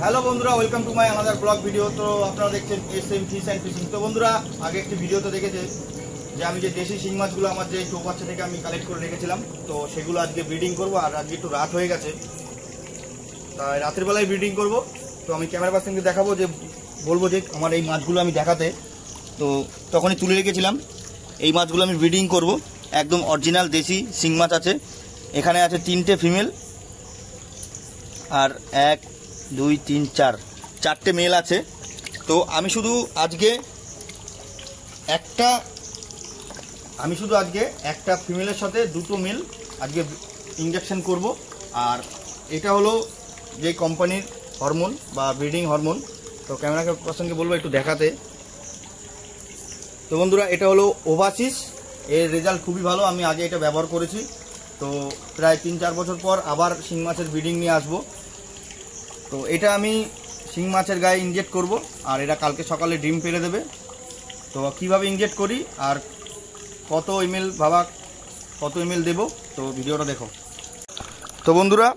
Hello বন্ধুরা, welcome to my another blog video. তো আপনারা দেখছেন SM ফিশ অ্যান্ড ফিশিং। তো বন্ধুরা, আগে একটি ভিডিওতে দেখেছে যে আমি যে দেশি শিং মাছগুলো আমার যে চৌবাচ্চা থেকে আমি কালেক্ট করে রেখেছিলাম, তো সেগুলো আজকে ব্রিডিং করব। আর আজকে একটু রাত হয়ে গেছে, তাই রাতের বেলায় ব্রিডিং করব। তো আমি ক্যামেরা পার্সনকে দেখাবো, যে বলবো যে আমার এই মাছগুলো আমি দেখাতে, তো তখনই তুলে রেখেছিলাম। এই মাছগুলো আমি ব্রিডিং করব, একদম অরিজিনাল দেশি শিং মাছ আছে। এখানে আছে 3টে ফিমেল আর 1 2 3 4টে মেল আছে। তো আমি শুধু আজকে একটা ফিমেলের সাথে 2টো মেল আজকে ইনজেকশন করব। আর এটা হলো যে কোম্পানির হরমোন বা ব্রিডিং হরমোন। তো ক্যামেরা পার্সনকে বলবো একটু দেখাতে। তো বন্ধুরা, এটা হলো ওভাসিস। এর রেজাল্ট খুবই ভালো, আমি আগে এটা ব্যবহার করেছি। তো প্রায় 3-4 বছর পর আবার শিং মাছের ব্রিডিং নিয়ে আসবো। তো এটা আমি শিং মাছের গায়ে ইনজেক্ট করব, আর এটা কালকে সকালে ডিম পেড়ে দেবে। তো কিভাবে ইনজেক্ট করি আর কত এমএল দেবো, তো ভিডিওটা দেখো। তো বন্ধুরা,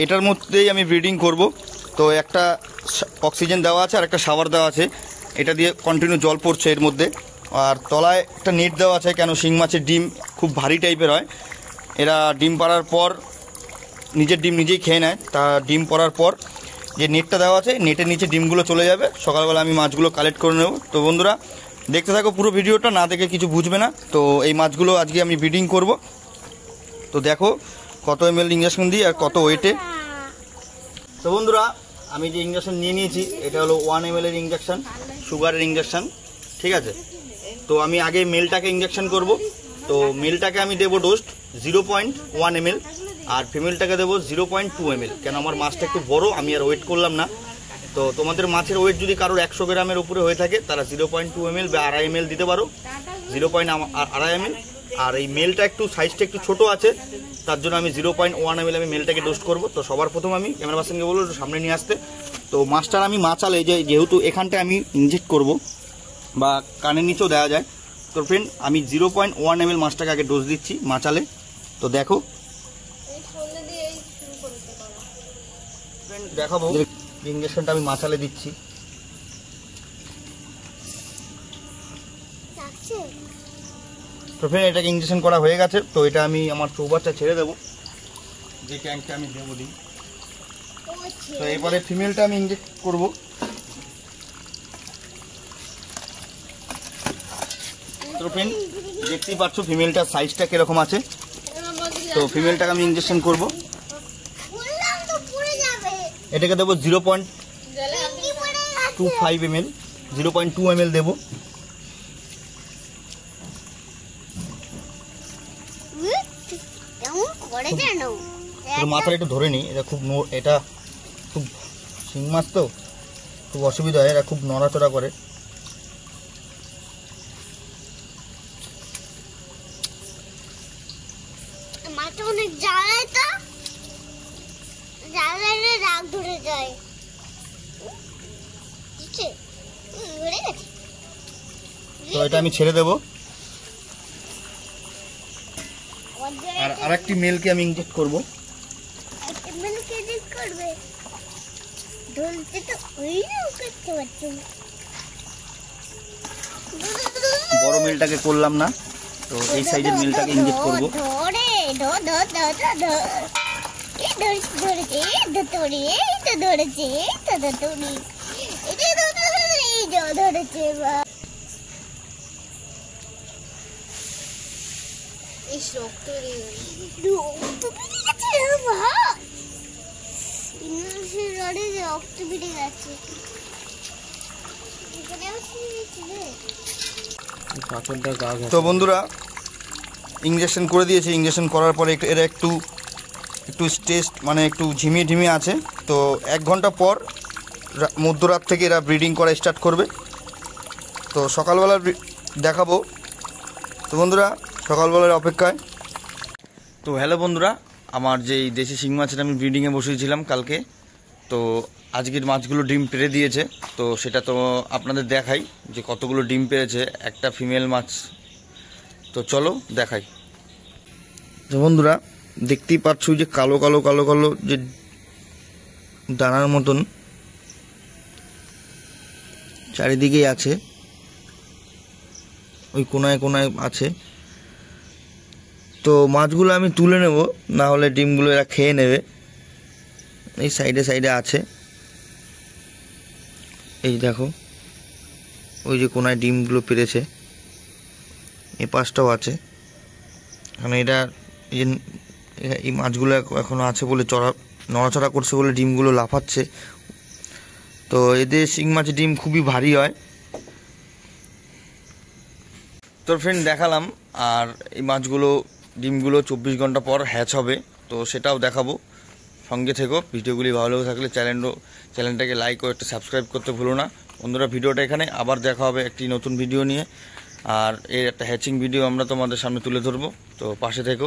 এটার মধ্যেই আমি ব্রিডিং করব। তো একটা অক্সিজেন দেওয়া আছে আর একটা শাওয়ার দেওয়া আছে। এটা দিয়ে কন্টিনিউ জল পড়ছে এর মধ্যে। আর তলায় একটা নেট দেওয়া আছে, কেন শিং মাছের ডিম খুব ভারী টাইপের হয়। এরা ডিম পাড়ার পর নিজের ডিম নিজেই খেয়ে নেয়। তা ডিম পড়ার পর যে নেটটা দেওয়া আছে, নেটের নিচে ডিমগুলো চলে যাবে। সকালবেলা আমি মাছগুলো কালেক্ট করে নেব। তো বন্ধুরা, দেখতে থাকো পুরো ভিডিওটা, না দেখে কিছু বুঝবে না। তো এই মাছগুলো আজকে আমি ব্রিডিং করব। তো দেখো কত এমএল ইঞ্জেকশন দিই আর কত ওয়েটে। তো বন্ধুরা, আমি যে ইঞ্জেকশন নিয়ে নিয়েছি, এটা হলো 1 ml এর ইঞ্জেকশন, সুগারের ইঞ্জেকশন, ঠিক আছে। তো আমি আগে মেলটাকে ইঞ্জেকশন করব। তো মেলটাকে আমি দেবো ডোজ 0.1 ml আর ফিমেলটাকে দেবো 0.2 ml। কেন আমার মাছটা একটু বড়, আমি আর ওয়েট করলাম না। তো তোমাদের মাছের ওয়েট যদি কারোর 100 গ্রামের উপরে হয়ে থাকে, তারা 0.2 ml বা 2.5 ml দিতে পারো, 0.2 ml। আর এই মেলটা একটু সাইজটা একটু ছোট আছে, তার জন্য আমি 0.1 ml আমি মেলটাকে ডোজ করব। তো সবার প্রথম আমি ক্যামেরা পার্সনকে বলবো একটু সামনে নিয়ে আসতে। তো মাছটার আমি মাচালে যেহেতু এখানটায় আমি ইনজেক্ট করব বা কানের নিচেও দেওয়া যায়। তো ফ্রেন্ড, আমি 0.1 ml মাছটাকে আগে ডোজ দিচ্ছি মাচালে। তো দেখো ফ্রেন্ড, দেখাবো ইঞ্জেকশনটা আমি মাচালে দিচ্ছি। তো ফ্রেন্ড, এটাকে ইঞ্জেকশন করা হয়ে গেছে। তো এটা আমি আমার চৌবাচ্চা ছেড়ে দেবো, যে ট্যাঙ্কটা আমি দেবো দিই। তো এরপরে ফিমেলটা আমি ইনজেক্ট করব। তো ফ্রেন্ড, দেখতেই পাচ্ছ ফিমেলটার সাইজটা কিরকম আছে। তো ফিমেলটাকে আমি ইনজেকশন করব। এটাকে দেবো 0.25 ml, 0.2 ml দেবো। মাথাটা একটু ধরে নি, এটা খুব শিং মাছ, তো খুব অসুবিধা হয়, এরা খুব নড়াচড়া করে। তো এটা আমি ছেড়ে দেবো। আর আরেকটি মেলকে আমি ইনজেক্ট করব। বড় মেলটাকে করলাম না, তো এই সাইজের মেলটাকে ইনজেক্ট করব। তো বন্ধুরা, ইঞ্জেকশন করে দিয়েছি। ইঞ্জেকশন করার পরে এরা একটু স্টেজ মানে একটু ঝিমিয়ে আছে। তো 1 ঘন্টা পর মধ্যরাত থেকে এরা ব্রিডিং করা স্টার্ট করবে। তো সকালবেলা দেখাবো। তো বন্ধুরা, সকালবেলার অপেক্ষায়। তো হ্যালো বন্ধুরা, আমার যেই দেশি শিং মাছের আমি ব্রিডিংয়ে বসিয়েছিলাম কালকে, তো আজকের মাছগুলো ডিম পেড়ে দিয়েছে। তো সেটা তো আপনাদের দেখাই যে কতগুলো ডিম পেড়েছে একটা ফিমেল মাছ। তো চলো দেখাই। তো বন্ধুরা, দেখতেই পাচ্ছ যে কালো কালো যে দানার মতন চারিদিকেই আছে, ওই কোনায় কোনায় আছে। তো মাছগুলো আমি তুলে নেব, না হলে ডিমগুলো এরা খেয়ে নেবে। এই সাইডে সাইডে আছে, এই দেখো ওই যে কোনায় ডিমগুলো পেরেছে, এই পাশটাও আছে। কারণ এটা এই মাছগুলো এখনো আছে বলে নড়াচড়া করছে বলে ডিমগুলো লাফাচ্ছে। তো এদের শিং মাছের ডিম খুবই ভারী হয়। তো ফ্রেন্ড দেখালাম, আর এই মাছগুলো ডিমগুলো 24 ঘন্টা পর হ্যাচ হবে, তো সেটাও দেখাবো। সঙ্গে থেকো। ভিডিওগুলি ভালো লেগে থাকলে চ্যানেলটাকে লাইক ও একটা সাবস্ক্রাইব করতে ভুলো না। বন্ধুরা, ভিডিওটা এখানে, আবার দেখা হবে একটি নতুন ভিডিও নিয়ে। আর এর একটা হ্যাচিং ভিডিও আমরা তোমাদের সামনে তুলে ধরবো, তো পাশে থেকো।